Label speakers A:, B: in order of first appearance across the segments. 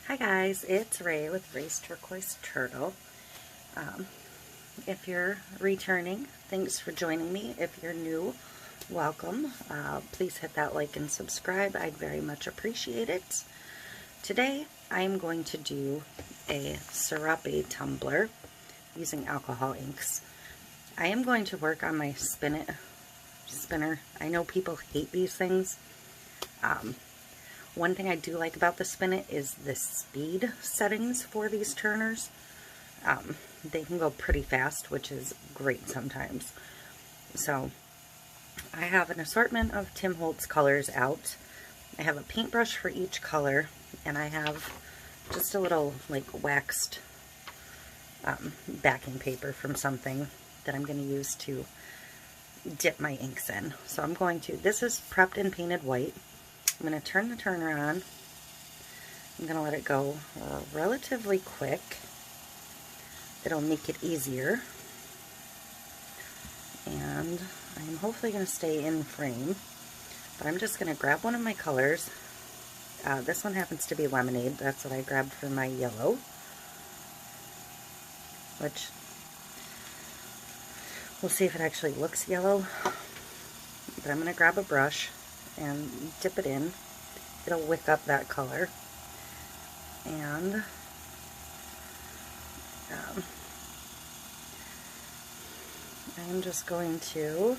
A: Hi guys, it's Ray with Ray's Turquoise Turtle. If you're returning, thanks for joining me. If you're new, welcome. Please hit that like and subscribe. I'd very much appreciate it. Today I'm going to do a Serape tumbler using alcohol inks. I am going to work on my spinner. I know people hate these things. One thing I do like about the Spin-It is the speed settings for these turners. They can go pretty fast, which is great sometimes. So I have an assortment of Tim Holtz colors out. I have a paintbrush for each color, and I have just a little like waxed backing paper from something that I'm going to use to dip my inks in. So I'm going to, this is prepped and painted white. I'm going to turn the turner on. I'm going to let it go relatively quick. It'll make it easier. And I'm hopefully going to stay in frame. But I'm just going to grab one of my colors. This one happens to be lemonade. That's what I grabbed for my yellow. Which, we'll see if it actually looks yellow. But I'm going to grab a brush and dip it in. It'll wick up that color. And I'm just going to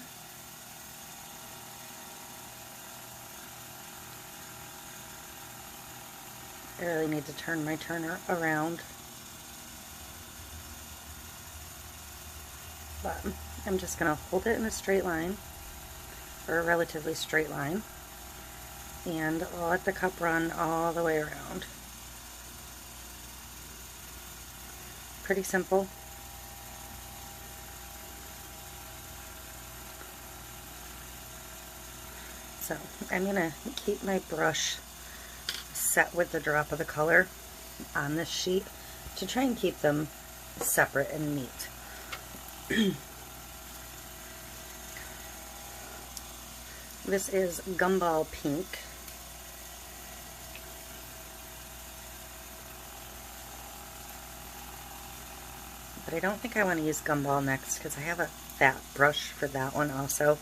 A: I really need to turn my turner around, but I'm just going to hold it in a straight line, or a relatively straight line, and I'll let the cup run all the way around. Pretty simple. So I'm going to keep my brush set with the drop of the color on this sheet to try and keep them separate and neat. This is Gumball Pink. But I don't think I want to use Gumball next because I have a fat brush for that one also.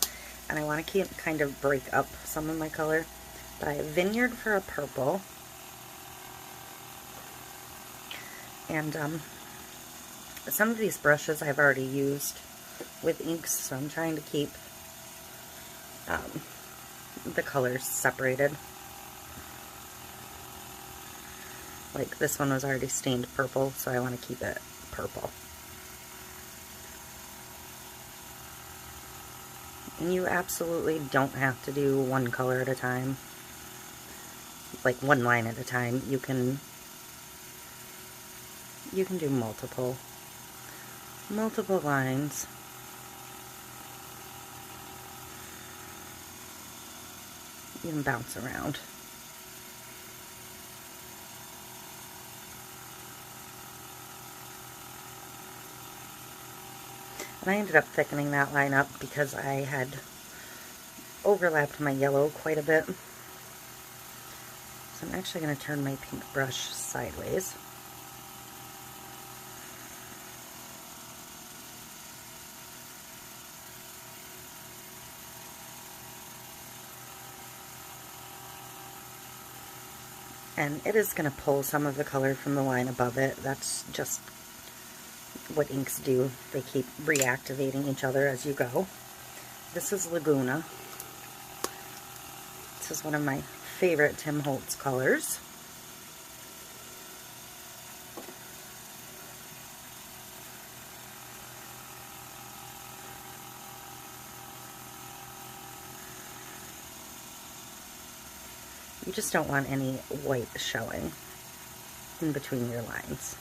A: And I want to kind of break up some of my color. But I have Vineyard for a purple. And some of these brushes I've already used with inks, so I'm trying to keep the colors separated. Like this one was already stained purple, so I want to keep it purple. And you absolutely don't have to do one color at a time, like one line at a time. You can do multiple lines. You can bounce around. And I ended up thickening that line up because I had overlapped my yellow quite a bit. So I'm actually going to turn my pink brush sideways. And it is going to pull some of the color from the line above it. That's just what inks do. They keep reactivating each other as you go. This is Laguna. This is one of my favorite Tim Holtz colors. You just don't want any white showing in between your lines.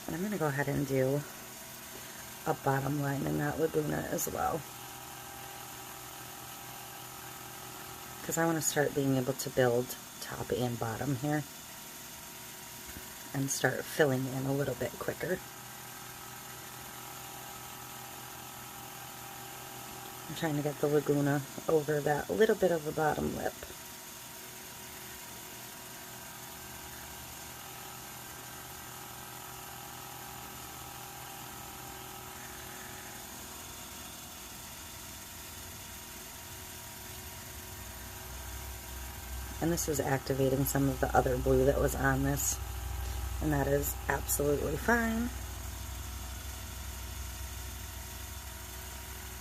A: And I'm going to go ahead and do a bottom line in that Laguna as well, because I want to start being able to build top and bottom here and start filling in a little bit quicker. I'm trying to get the Laguna over that little bit of the bottom lip. And this is activating some of the other blue that was on this, and that is absolutely fine.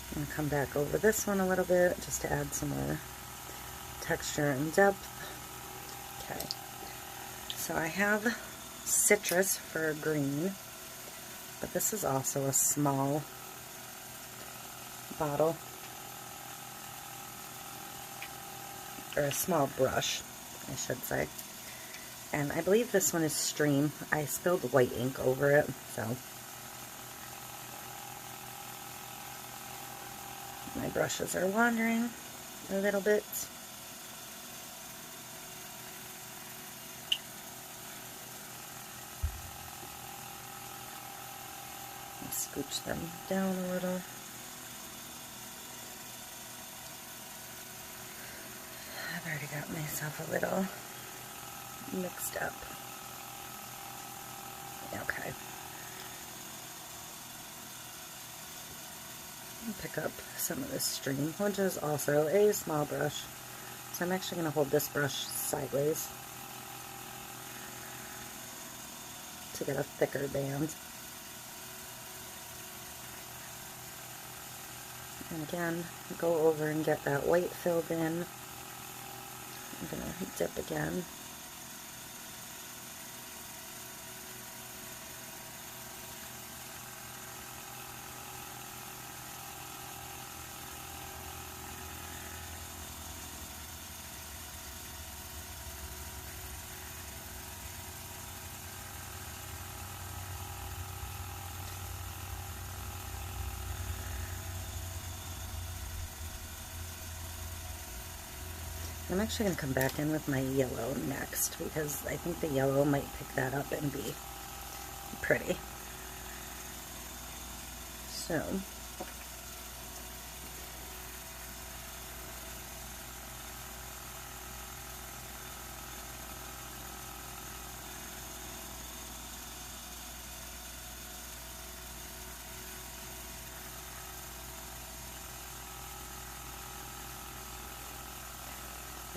A: I'm going to come back over this one a little bit just to add some more texture and depth. Okay, so I have citrus for green, but this is also a small bottle, or a small brush, I should say. And I believe this one is Stream. I spilled white ink over it, so my brushes are wandering a little bit. Scooch them down a little. I've already got myself a little mixed up. Okay. Pick up some of this Stream, which is also a small brush. So I'm actually going to hold this brush sideways to get a thicker band. And again, go over and get that white filled in. I'm going to dip again. I'm actually going to come back in with my yellow next, because I think the yellow might pick that up and be pretty. So,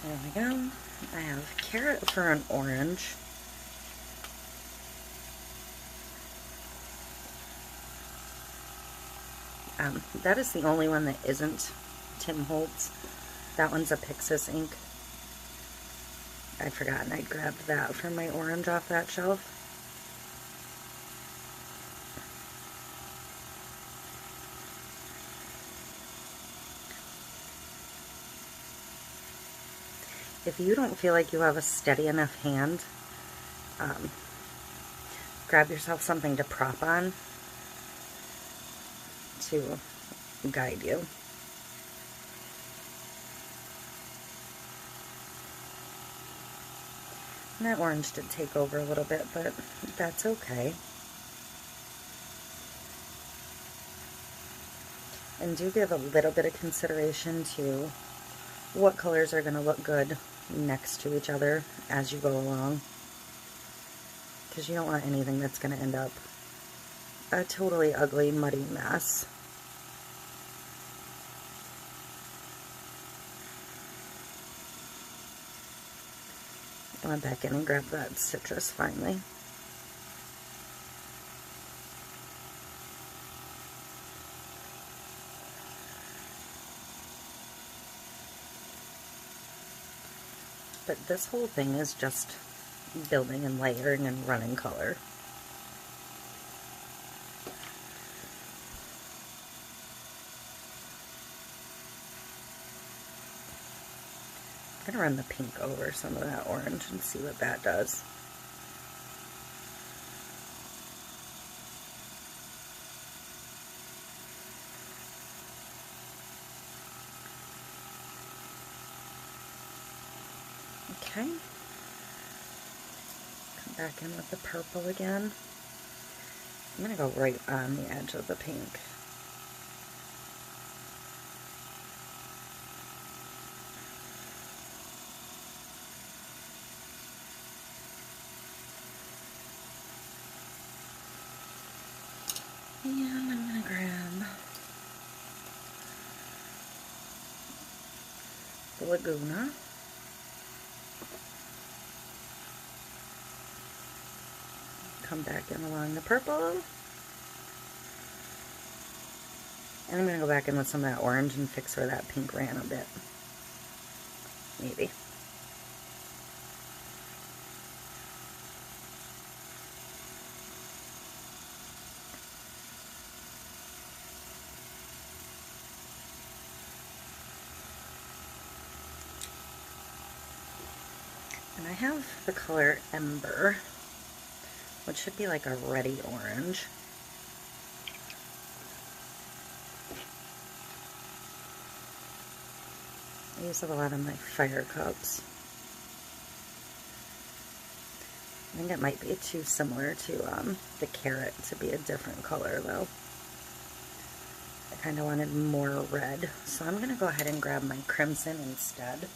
A: there we go. I have carrot for an orange. That is the only one that isn't Tim Holtz. That one's a Pixiss ink. I'd forgotten I'd grabbed that for my orange off that shelf. If you don't feel like you have a steady enough hand, grab yourself something to prop on to guide you. And that orange did take over a little bit, but that's okay. And do give a little bit of consideration to what colors are going to look good next to each other as you go along, because you don't want anything that's going to end up a totally ugly, muddy mess. I went back in and grabbed that citrus finally. But this whole thing is just building and layering and running color. I'm going to run the pink over some of that orange and see what that does. Okay. Come back in with the purple again. I'm going to go right on the edge of the pink. Laguna. Come back in along the purple. And I'm going to go back in with some of that orange and fix where that pink ran a bit. Maybe. And I have the color Ember, which should be like a reddy orange. I use a lot of my fire cups. I think it might be too similar to the carrot to be a different color though. I kind of wanted more red, so I'm going to go ahead and grab my crimson instead.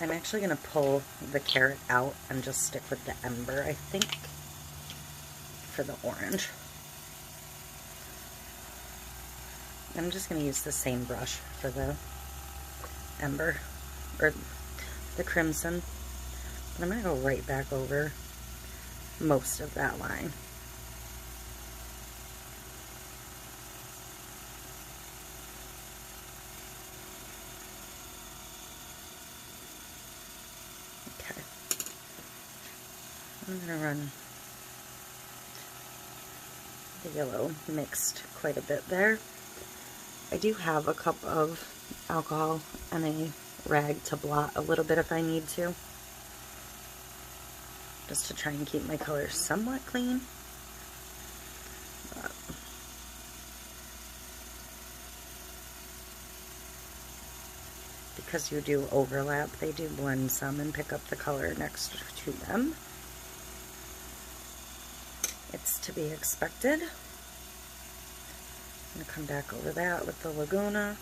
A: I'm actually going to pull the carrot out and just stick with the Ember, I think, for the orange. I'm just going to use the same brush for the Ember, or the crimson. But I'm going to go right back over most of that line. Okay. I'm going to run the yellow mixed quite a bit there. I do have a cup of alcohol and a rag to blot a little bit if I need to, just to try and keep my color somewhat clean. But because you do overlap, they do blend some and pick up the color next to them. It's to be expected. I'm going to come back over that with the Laguna.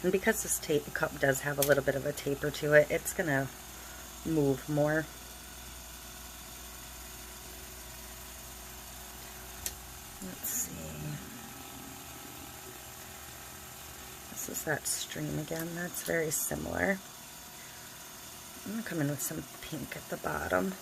A: And because this tape cup does have a little bit of a taper to it, it's going to move more. Let's see. This is that stream again. That's very similar. I'm going to come in with some pink at the bottom.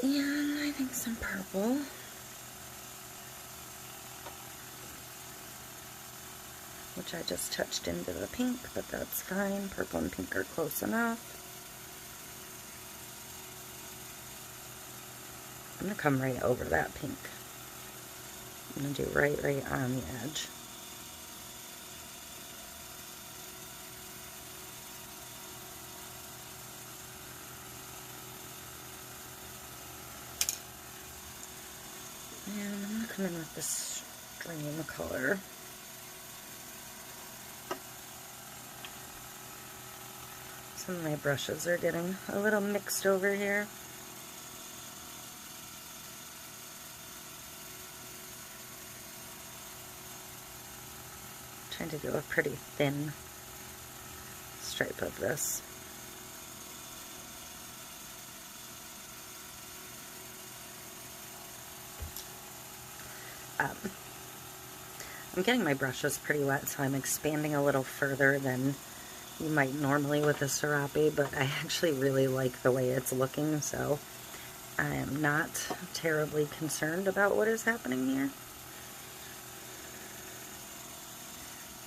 A: And I think some purple. Which I just touched into the pink, but that's fine. Purple and pink are close enough. I'm going to come right over that pink. I'm going to do right on the edge. And I'm going to come in with this stream color. Some of my brushes are getting a little mixed over here. Trying to do a pretty thin stripe of this. I'm getting my brushes pretty wet, so I'm expanding a little further than you might normally with a Serape, but I actually really like the way it's looking, so I am not terribly concerned about what is happening here.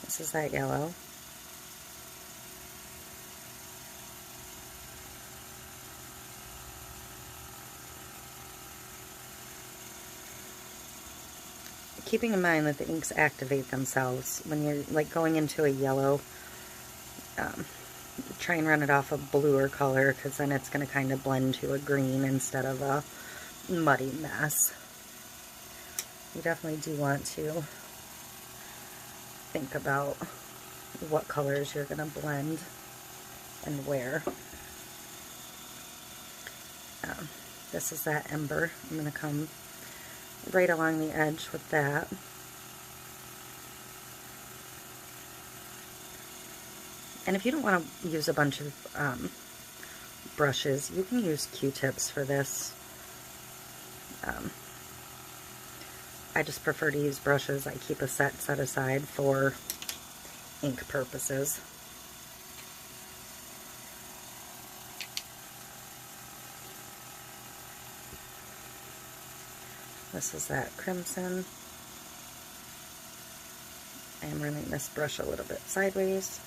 A: This is that yellow. keeping in mind that the inks activate themselves when you're like going into a yellow. Try and run it off a bluer color, because then it's going to kind of blend to a green instead of a muddy mess. You definitely do want to think about what colors you're going to blend and where. This is that ember. I'm going to come right along the edge with that. And if you don't want to use a bunch of brushes, you can use Q-tips for this. I just prefer to use brushes. I keep a set aside for ink purposes. This is that crimson. I am running this brush a little bit sideways.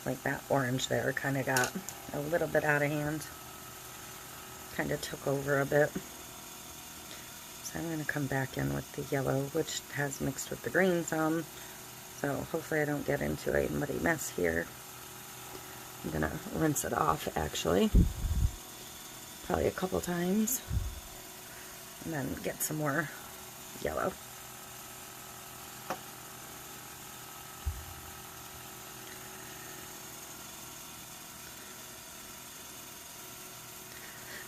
A: Like that orange there kind of got a little bit out of hand. Kind of took over a bit. So I'm going to come back in with the yellow, which has mixed with the green some. So hopefully I don't get into a muddy mess here. I'm going to rinse it off actually. Probably a couple times. And then get some more yellow.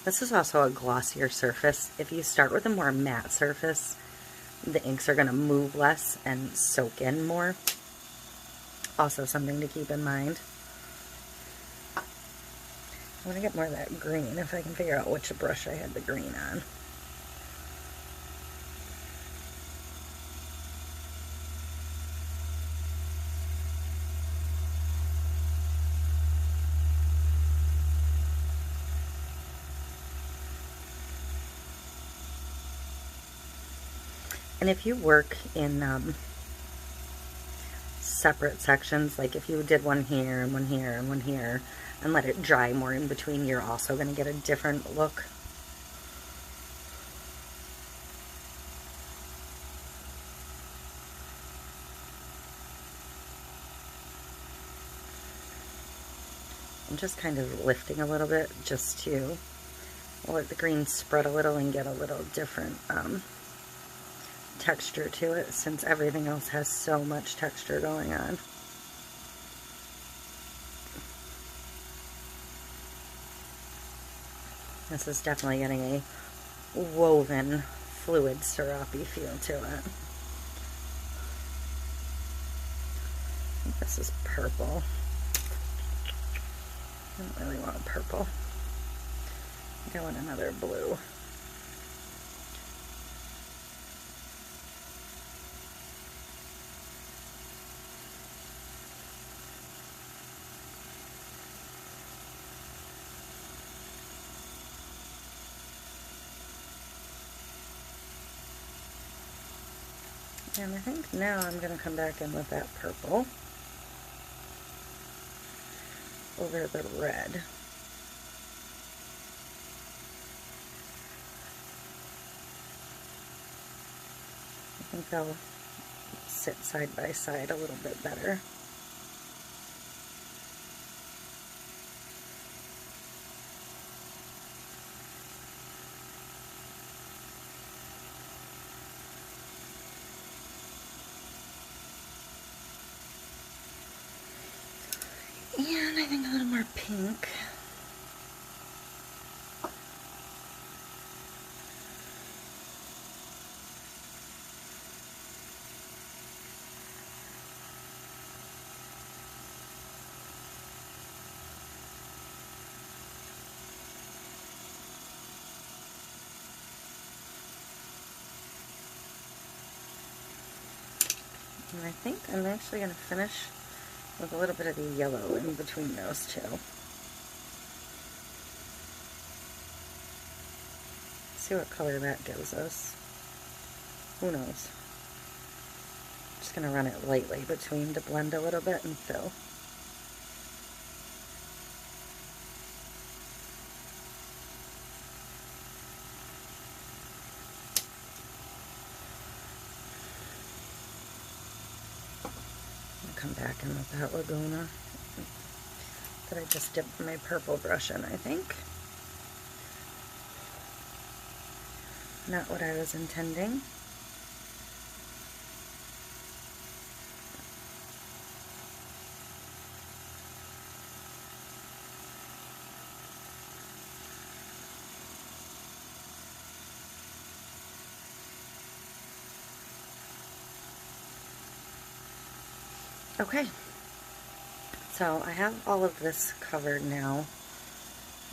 A: This is also a glossier surface. If you start with a more matte surface, the inks are going to move less and soak in more. Also something to keep in mind. I want to get more of that green if I can figure out which brush I had the green on. And if you work in separate sections, like if you did one here and one here and one here, and let it dry more in between, you're also going to get a different look. I'm just kind of lifting a little bit just to let the green spread a little and get a little different texture to it, since everything else has so much texture going on. This is definitely getting a woven, fluid, syrupy feel to it. I think this is purple. I don't really want purple. I think I want another blue. And I think now I'm going to come back in with that purple over the red. I think they'll sit side by side a little bit better. And I think a little more pink. And I think I'm actually going to finish with a little bit of the yellow in between those two. See what color that gives us. Who knows? Just going to run it lightly between to blend a little bit and fill. Come back in with that Laguna that I just dipped my purple brush in, I think. Not what I was intending. Okay, so I have all of this covered now.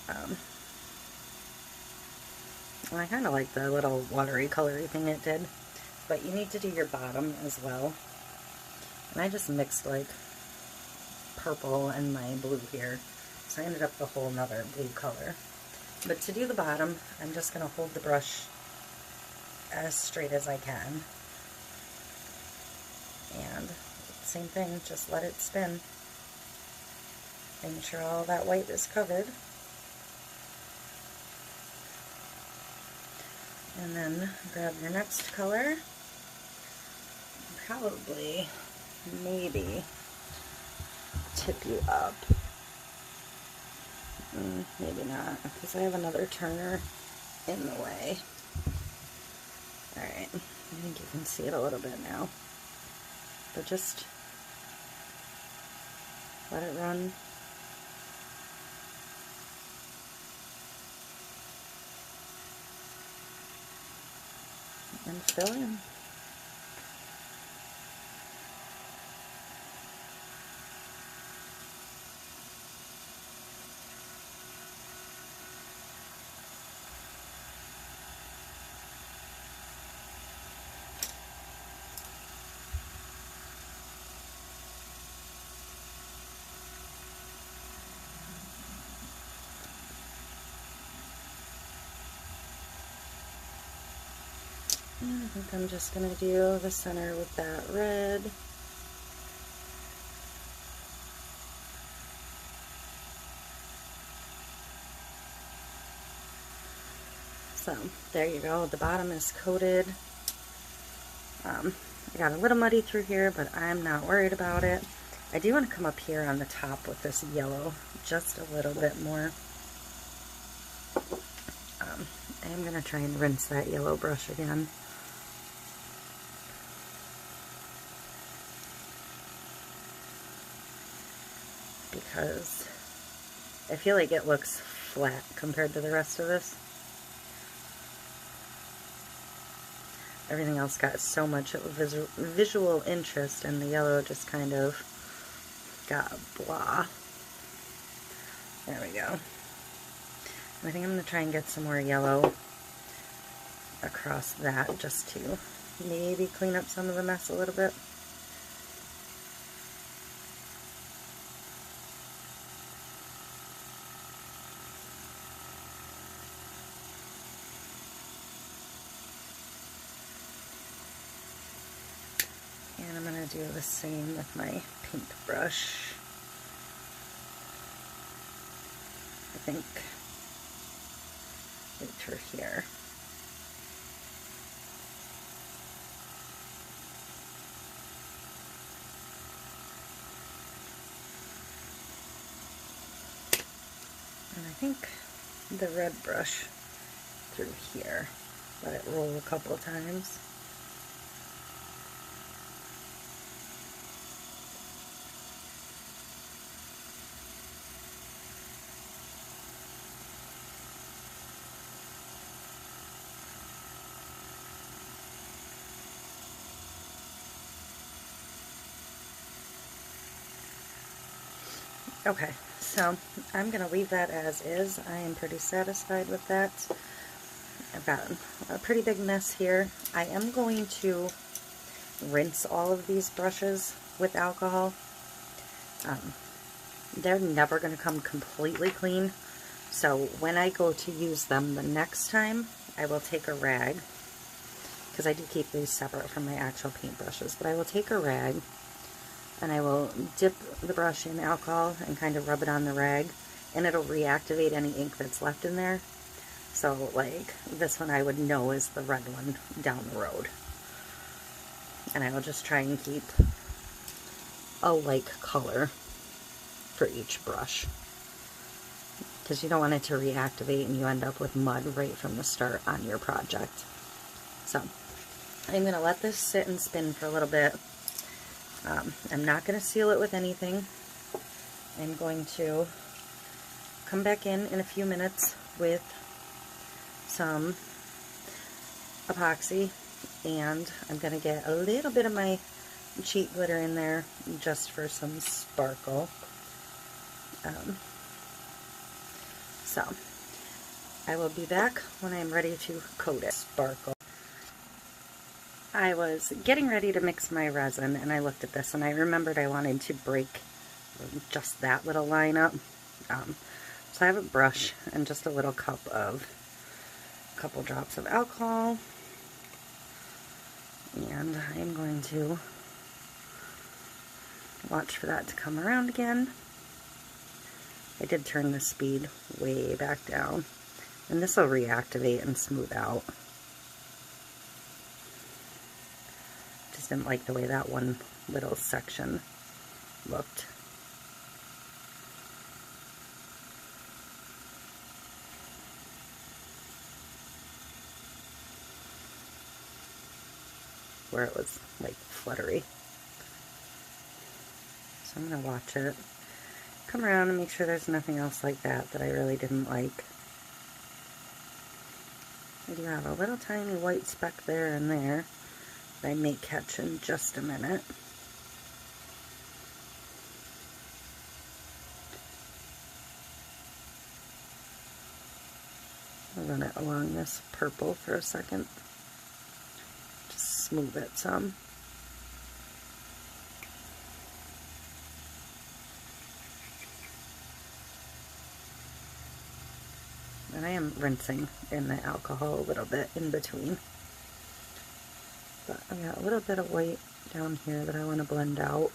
A: And I kind of like the little watery colory thing it did, but you need to do your bottom as well. And I just mixed like purple and my blue here, so I ended up with a whole nother blue color. But to do the bottom, I'm just going to hold the brush as straight as I can. And same thing, just let it spin. Making sure all that white is covered. And then grab your next color. Probably, maybe, tip you up. Maybe not, because I have another turner in the way. Alright, I think you can see it a little bit now. But just let it run. And fill in. And I think I'm just going to do the center with that red. So, there you go. The bottom is coated. I got a little muddy through here, but I'm not worried about it. I do want to come up here on the top with this yellow just a little bit more. I'm going to try and rinse that yellow brush again. Because I feel like it looks flat compared to the rest of this. Everything else got so much visual interest, and the yellow just kind of got blah. There we go. I think I'm going to try and get some more yellow across that just to maybe clean up some of the mess a little bit. And I'm going to do the same with my pink brush. I think right through here. And I think the red brush through here. Let it roll a couple of times. Okay, so I'm going to leave that as is. I am pretty satisfied with that. I've got a pretty big mess here. I am going to rinse all of these brushes with alcohol. They're never going to come completely clean, so when I go to use them the next time, I will take a rag because I do keep these separate from my actual paintbrushes, but I will take a rag and I will dip the brush in alcohol and kind of rub it on the rag, and it'll reactivate any ink that's left in there. So like this one I would know is the red one down the road. And I will just try and keep a like color for each brush, because you don't want it to reactivate and you end up with mud right from the start on your project. So I'm going to let this sit and spin for a little bit. I'm not going to seal it with anything. I'm going to come back in a few minutes with some epoxy, and I'm going to get a little bit of my cheat glitter in there just for some sparkle. So I will be back when I'm ready to coat it. Sparkle. I was getting ready to mix my resin, and I looked at this and I remembered I wanted to break just that little line up. So I have a brush and just a little cup of a couple drops of alcohol, and I'm going to watch for that to come around again. I did turn the speed way back down, and this will reactivate and smooth out. Just didn't like the way that one little section looked. Where it was like fluttery. So I'm going to watch it, come around and make sure there's nothing else like that that I really didn't like. I do have a little tiny white speck there and there that I may catch in just a minute. I'll run it along this purple for a second. Just smooth it some. And I am rinsing in the alcohol a little bit in between. But I got a little bit of white down here that I want to blend out.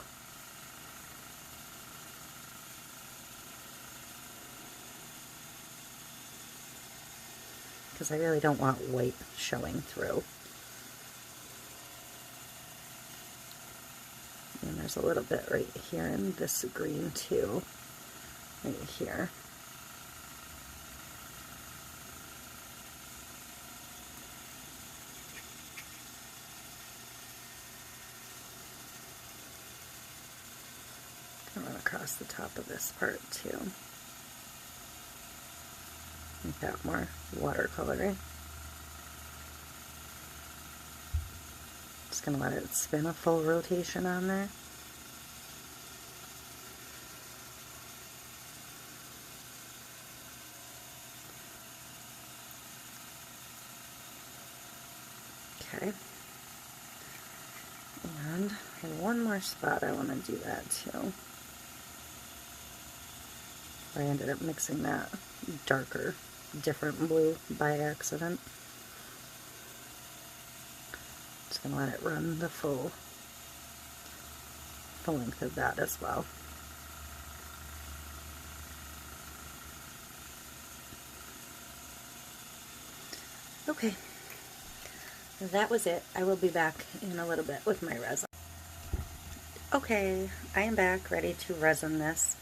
A: Because I really don't want white showing through. And there's a little bit right here in this green too. Right here. I'll run across the top of this part too. Make that more watercolory. Just going to let it spin a full rotation on there. Okay. And I have one more spot I want to do that too. I ended up mixing that darker, different blue by accident. Just going to let it run the full length of that as well. Okay, that was it. I will be back in a little bit with my resin. Okay, I am back ready to resin this.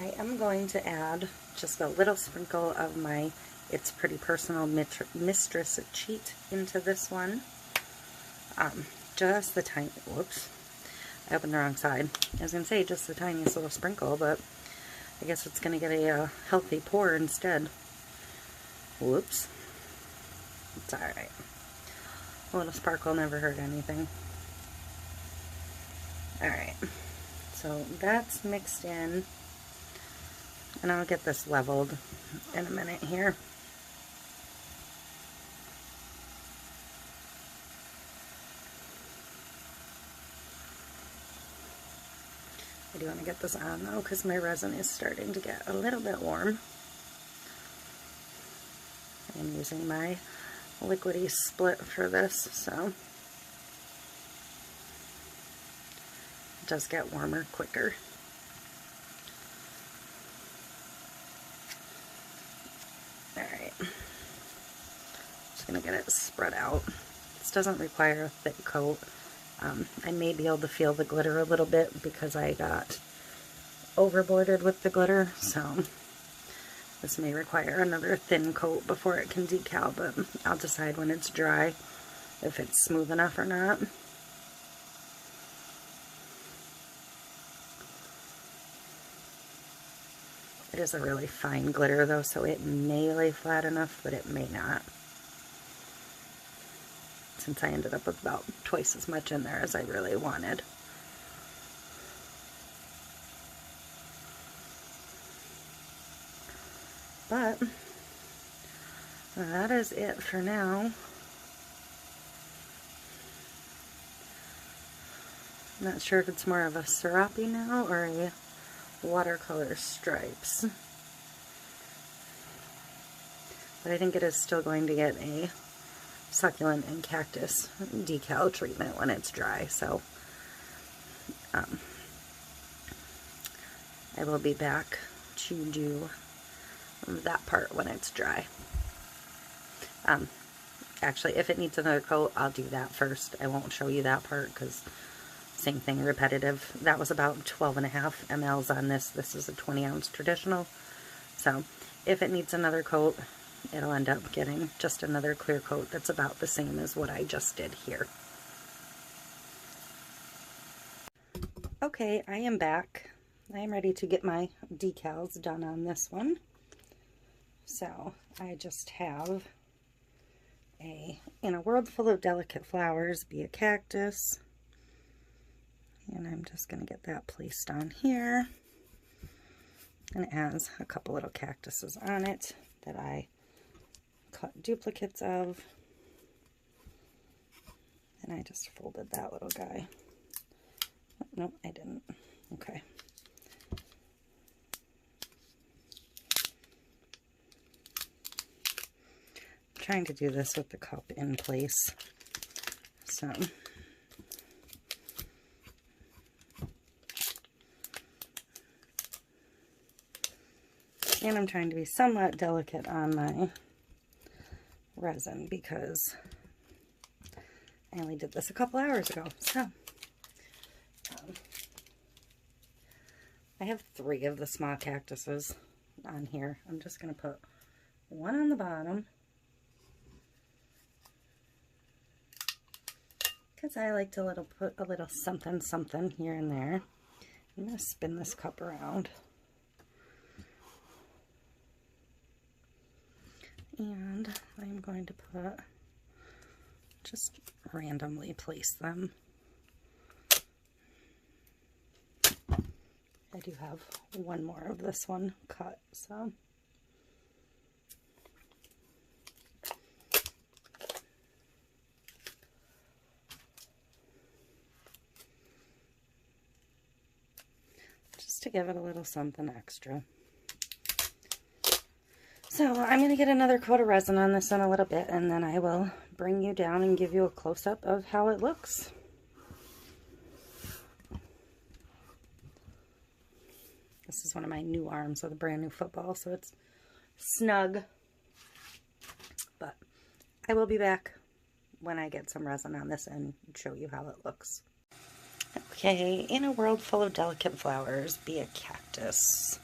A: I am going to add just a little sprinkle of my It's Pretty Personal Mistress Cheat into this one. Just the tiny, whoops, I opened the wrong side. I was going to say just the tiniest little sprinkle, but I guess it's going to get a healthy pour instead. Whoops. It's alright. A little sparkle never hurt anything. Alright, so that's mixed in. And I'll get this leveled in a minute here. I do want to get this on though, because my resin is starting to get a little bit warm. I'm using my liquidy split for this, so it does get warmer quicker. Alright, just going to get it spread out. This doesn't require a thick coat. I may be able to feel the glitter a little bit because I got overboarded with the glitter, so this may require another thin coat before it can decal, but I'll decide when it's dry if it's smooth enough or not. It is a really fine glitter though, so it may lay flat enough, but it may not, since I ended up with about twice as much in there as I really wanted. But that is it for now. I'm not sure if it's more of a Serape now or a watercolor stripes. But I think it is still going to get a succulent and cactus decal treatment when it's dry, so I will be back to do that part when it's dry. Actually, if it needs another coat, I'll do that first. I won't show you that part because same thing, repetitive. That was about 12.5 mLs on this. This is a 20-ounce traditional. So if it needs another coat, it'll end up getting just another clear coat that's about the same as what I just did here. Okay, I am back. I am ready to get my decals done on this one. So I just have in a world full of delicate flowers, be a cactus. And I'm just going to get that placed on here. And it has a couple little cactuses on it that I cut duplicates of. And I just folded that little guy. Oh, nope, I didn't. Okay. Trying to do this with the cup in place. So and I'm trying to be somewhat delicate on my resin because I only did this a couple hours ago. So I have 3 of the small cactuses on here. I'm just going to put one on the bottom because I like to put a little something something here and there. I'm going to spin this cup around. And I'm going to just randomly place them. I do have one more of this one cut, so. Just to give it a little something extra. So I'm going to get another coat of resin on this in a little bit, and then I will bring you down and give you a close-up of how it looks. This is one of my new arms with a brand new football, so it's snug. But I will be back when I get some resin on this and show you how it looks. Okay, in a world full of delicate flowers, be a cactus.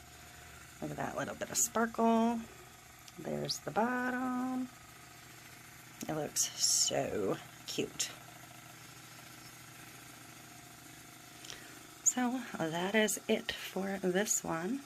A: Look at that little bit of sparkle. There's the bottom. It looks so cute. So that is it for this one.